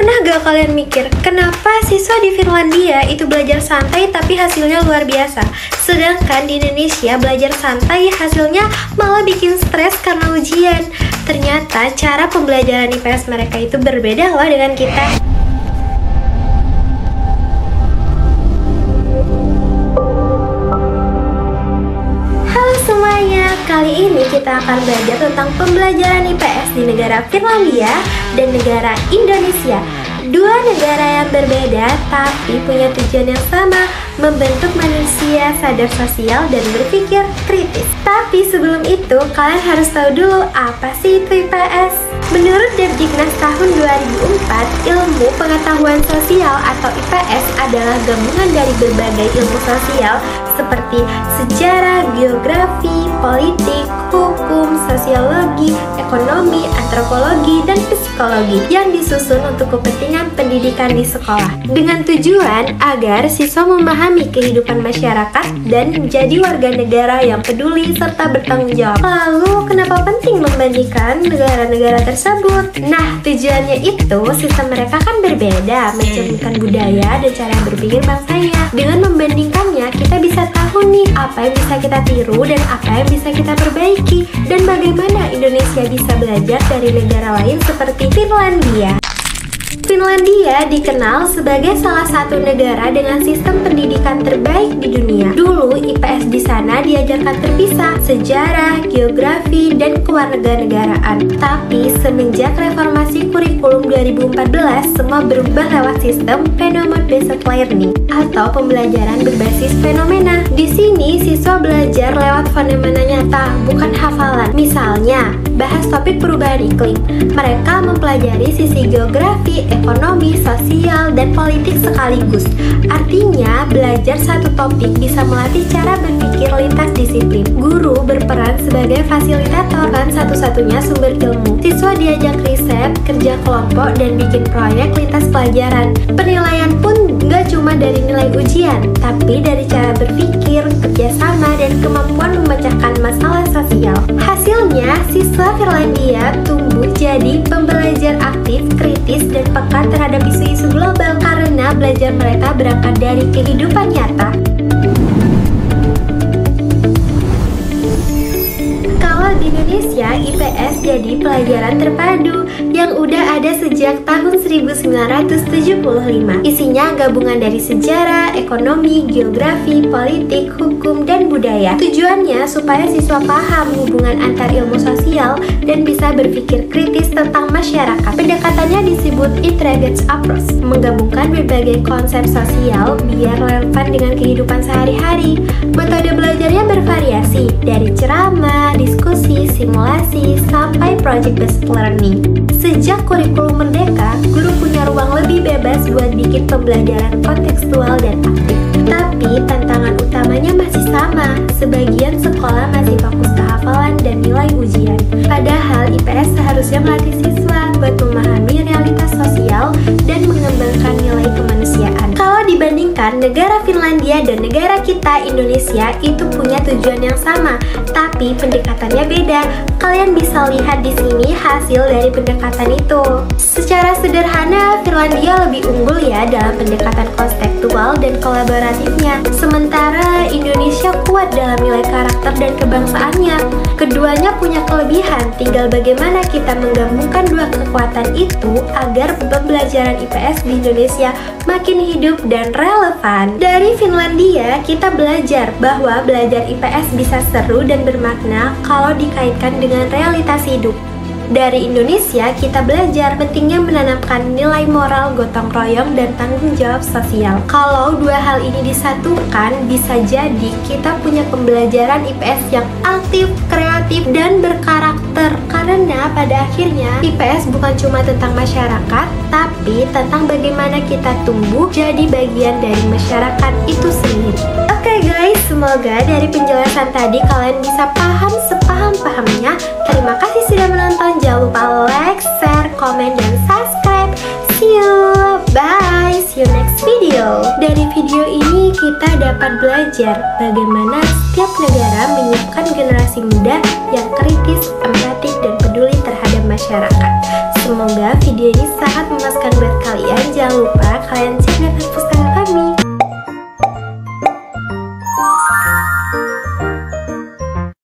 Pernah gak kalian mikir, kenapa siswa di Finlandia itu belajar santai tapi hasilnya luar biasa? Sedangkan di Indonesia belajar santai hasilnya malah bikin stres karena ujian. Ternyata cara pembelajaran IPS mereka itu berbeda loh dengan kita. Halo semuanya, kali ini kita akan belajar tentang pembelajaran IPS di negara Finlandia dan negara Indonesia. Dua negara yang berbeda tapi punya tujuan yang sama, membentuk manusia sadar sosial dan berpikir kritis. Tapi sebelum itu, kalian harus tahu dulu apa sih itu IPS. Menurut Depdiknas tahun 2004, ilmu pengetahuan sosial atau IPS adalah gabungan dari berbagai ilmu sosial seperti sejarah, geografi, politik, hukum, sosiologi, ekonomi, antropologi, dan psikologi yang disusun untuk kepentingan pendidikan di sekolah dengan tujuan agar siswa memahami kehidupan masyarakat dan menjadi warga negara yang peduli serta bertanggung jawab. Lalu, kenapa penting membandingkan negara-negara tersebut? Nah, tujuannya itu sistem mereka kan berbeda, mencerminkan budaya dan cara berpikir bangsanya. Dengan membandingkannya, kita bisa tahu nih apa yang bisa kita tiru dan apa yang bisa kita perbaiki, dan bagaimana Indonesia bisa belajar dari negara lain seperti Finlandia. Finlandia dikenal sebagai salah satu negara dengan sistem pendidikan terbaik di dunia. Dulu IPS di sana diajarkan terpisah, sejarah, geografi, dan kewarganegaraan. Tapi semenjak reformasi kurikulum 2014, semua berubah lewat sistem phenomenon based learning atau pembelajaran berbasis fenomena. Di sini siswa belajar lewat fenomena nyata, bukan hafalan. Misalnya, bahas topik perubahan iklim. Mereka mempelajari sisi geografi, ekonomi, sosial, dan politik sekaligus. Artinya, belajar satu topik bisa melatih cara berpikir lintas disiplin. Guru berperan sebagai fasilitator dan satu-satunya sumber ilmu. Siswa diajak riset, kerja kelompok, dan bikin proyek lintas pelajaran. Penilaian pun nggak cuma dari nilai ujian, tapi dari cara berpikir, kerjasama, dan kemampuan memecahkan masalah sosial. Hasilnya, siswa Finlandia tumbuh jadi pembelajar aktif, kritis, dan peka terhadap isu-isu global karena belajar mereka berangkat dari kehidupan nyata. Kalau di Indonesia, IPS jadi pelajaran terpadu yang udah ada sejak tahun 1975. Isinya gabungan dari sejarah, ekonomi, geografi, politik, hukum, dan budaya. Tujuannya supaya siswa paham hubungan antar ilmu sosial dan bisa berpikir kritis tentang masyarakat. Pendekatannya disebut integrated approach, menggabungkan berbagai konsep sosial biar relevan dengan kehidupan sehari-hari. Metode belajarnya bervariasi, dari ceramah, diskusi, simulasi, sampai project based learning. Sejak kurikulum merdeka, guru punya ruang lebih bebas buat bikin pembelajaran kontekstual dan aktif. Tapi tantangan utamanya masih sama, sebagian sekolah masih fokus ke hafalan dan nilai ujian. Padahal IPS seharusnya melatih siswa buat memahami realitas sosial dan mengembangkan nilai kemanusiaan. Kalau dibandingkan, negara Finlandia dan negara kita Indonesia itu punya tujuan yang sama, tapi pendekatannya beda. Kalian bisa lihat di sini hasil dari pendekatan itu. Secara sederhana, Finlandia lebih unggul ya dalam pendekatan konseptual dan kolaboratifnya. Sementara Indonesia kuat dalam nilai karakter dan kebangsaannya. Keduanya punya kelebihan, tinggal bagaimana kita menggabungkan dua kekuatan itu agar pembelajaran IPS di Indonesia makin hidup dan relevan. Dari Finlandia, kita belajar bahwa belajar IPS bisa seru dan bermakna kalau dikaitkan dengan realitas hidup. Dari Indonesia, kita belajar pentingnya menanamkan nilai moral, gotong royong, dan tanggung jawab sosial. Kalau dua hal ini disatukan, bisa jadi kita punya pembelajaran IPS yang aktif, kreatif, dan berkarakter. Karena pada akhirnya, IPS bukan cuma tentang masyarakat, tapi tentang bagaimana kita tumbuh jadi bagian dari masyarakat itu sendiri. Oke guys, semoga dari penjelasan tadi kalian bisa paham sepaham-pahamnya. Terima kasih sudah menonton. Jangan lupa like, share, komen, dan subscribe. See you, bye, see you next video. Dari video ini kita dapat belajar bagaimana setiap negara menyiapkan generasi muda yang kritis, empatik, dan peduli terhadap masyarakat. Semoga video ini sangat memuaskan buat kalian. Jangan lupa